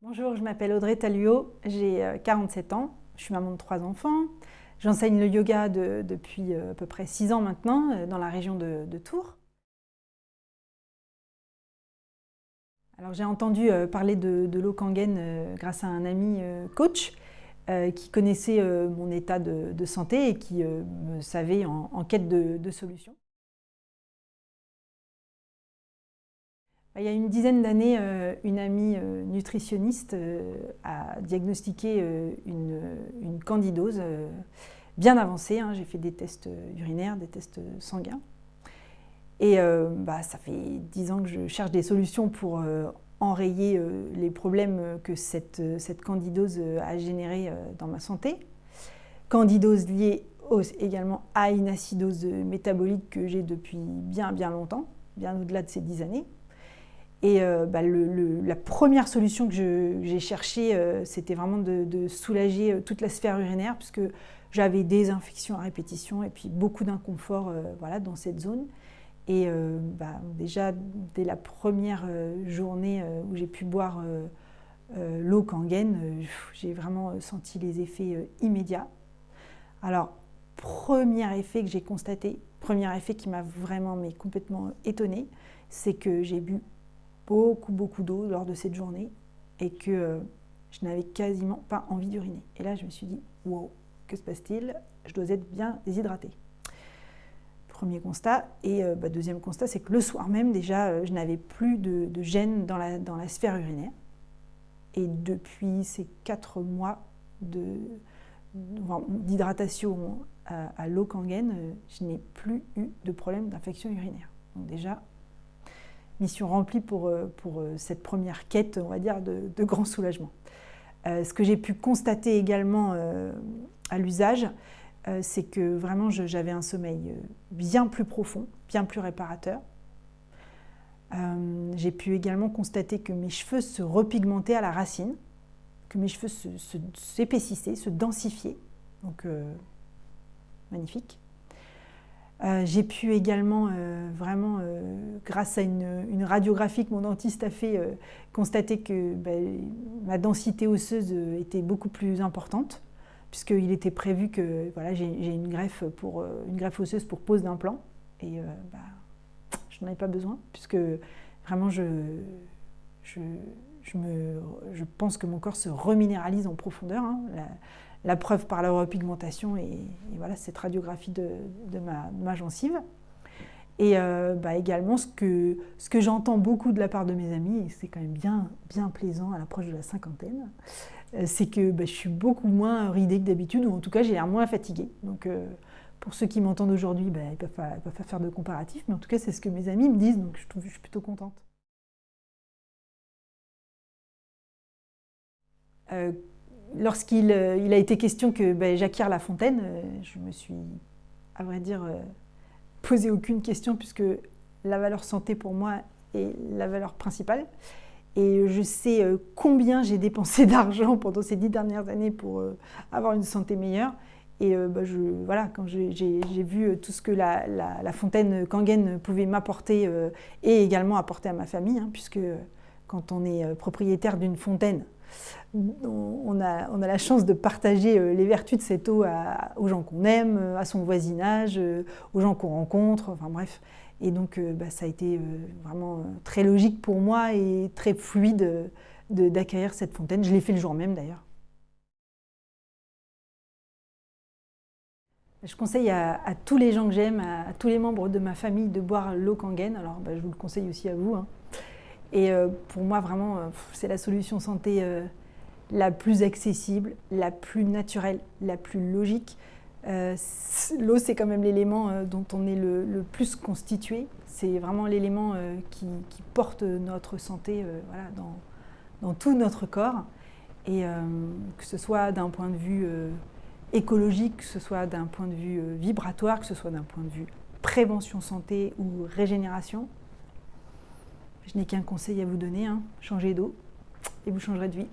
Bonjour, je m'appelle Audrey Talluot, j'ai 47 ans, je suis maman de 3 enfants. J'enseigne le yoga depuis à peu près 6 ans maintenant dans la région de Tours. Alors j'ai entendu parler de l'eau Kangen grâce à un ami coach qui connaissait mon état de santé et qui me savait en quête de solutions. Il y a une dizaine d'années, une amie nutritionniste a diagnostiqué une candidose bien avancée. J'ai fait des tests urinaires, des tests sanguins. Et ça fait 10 ans que je cherche des solutions pour enrayer les problèmes que cette candidose a générés dans ma santé. Candidose liée également à une acidose métabolique que j'ai depuis bien longtemps, bien au-delà de ces 10 années. Et la première solution que j'ai cherchée, c'était vraiment de soulager toute la sphère urinaire, puisque j'avais des infections à répétition et puis beaucoup d'inconfort dans cette zone. Et déjà, dès la première journée où j'ai pu boire l'eau Kangen, j'ai vraiment senti les effets immédiats. Alors, premier effet que j'ai constaté, premier effet qui m'a vraiment complètement étonnée, c'est que j'ai bu beaucoup d'eau lors de cette journée et que je n'avais quasiment pas envie d'uriner. Et là, je me suis dit, wow, que se passe-t-il? Je dois être bien déshydratée. Premier constat. Et deuxième constat, c'est que le soir même, déjà, je n'avais plus de gêne dans la sphère urinaire. Et depuis ces 4 mois d'hydratation à l'eau Kangen, je n'ai plus eu de problème d'infection urinaire. Donc déjà, mission remplie pour cette première quête, on va dire, de grand soulagement. Ce que j'ai pu constater également à l'usage, c'est que vraiment j'avais un sommeil bien plus profond, bien plus réparateur. J'ai pu également constater que mes cheveux se repigmentaient à la racine, que mes cheveux s'épaississaient, se densifiaient. Donc, magnifique. J'ai pu également, grâce à une radiographie que mon dentiste a fait, constater que ma densité osseuse était beaucoup plus importante, puisqu'il était prévu que j'ai une greffe osseuse pour pose d'implant. Et je n'en avais pas besoin, puisque vraiment je pense que mon corps se reminéralise en profondeur. La preuve par la repigmentation et cette radiographie de ma gencive. Et également ce que j'entends beaucoup de la part de mes amis, et c'est quand même bien plaisant à l'approche de la cinquantaine, c'est que je suis beaucoup moins ridée que d'habitude, ou en tout cas j'ai l'air moins fatiguée. Donc pour ceux qui m'entendent aujourd'hui, ils ne peuvent pas faire de comparatif, mais en tout cas c'est ce que mes amis me disent, donc je suis plutôt contente. Lorsqu'il a été question que j'acquière la fontaine, je me suis, à vrai dire, posé aucune question, puisque la valeur santé pour moi est la valeur principale. Et je sais combien j'ai dépensé d'argent pendant ces 10 dernières années pour avoir une santé meilleure. Et quand j'ai vu tout ce que la fontaine Kangen pouvait m'apporter et également apporter à ma famille, puisque quand on est propriétaire d'une fontaine, on a la chance de partager les vertus de cette eau aux gens qu'on aime, à son voisinage, aux gens qu'on rencontre, enfin bref. Et donc ça a été vraiment très logique pour moi et très fluide d'accueillir cette fontaine. Je l'ai fait le jour même d'ailleurs. Je conseille à tous les gens que j'aime, à tous les membres de ma famille de boire l'eau Kangen. Alors je vous le conseille aussi à vous. Et pour moi vraiment c'est la solution santé la plus accessible, la plus naturelle, la plus logique. L'eau, c'est quand même l'élément dont on est le plus constitué. C'est vraiment l'élément qui porte notre santé dans tout notre corps. Et que ce soit d'un point de vue écologique, que ce soit d'un point de vue vibratoire, que ce soit d'un point de vue prévention santé ou régénération, je n'ai qu'un conseil à vous donner, changez d'eau et vous changerez de vie.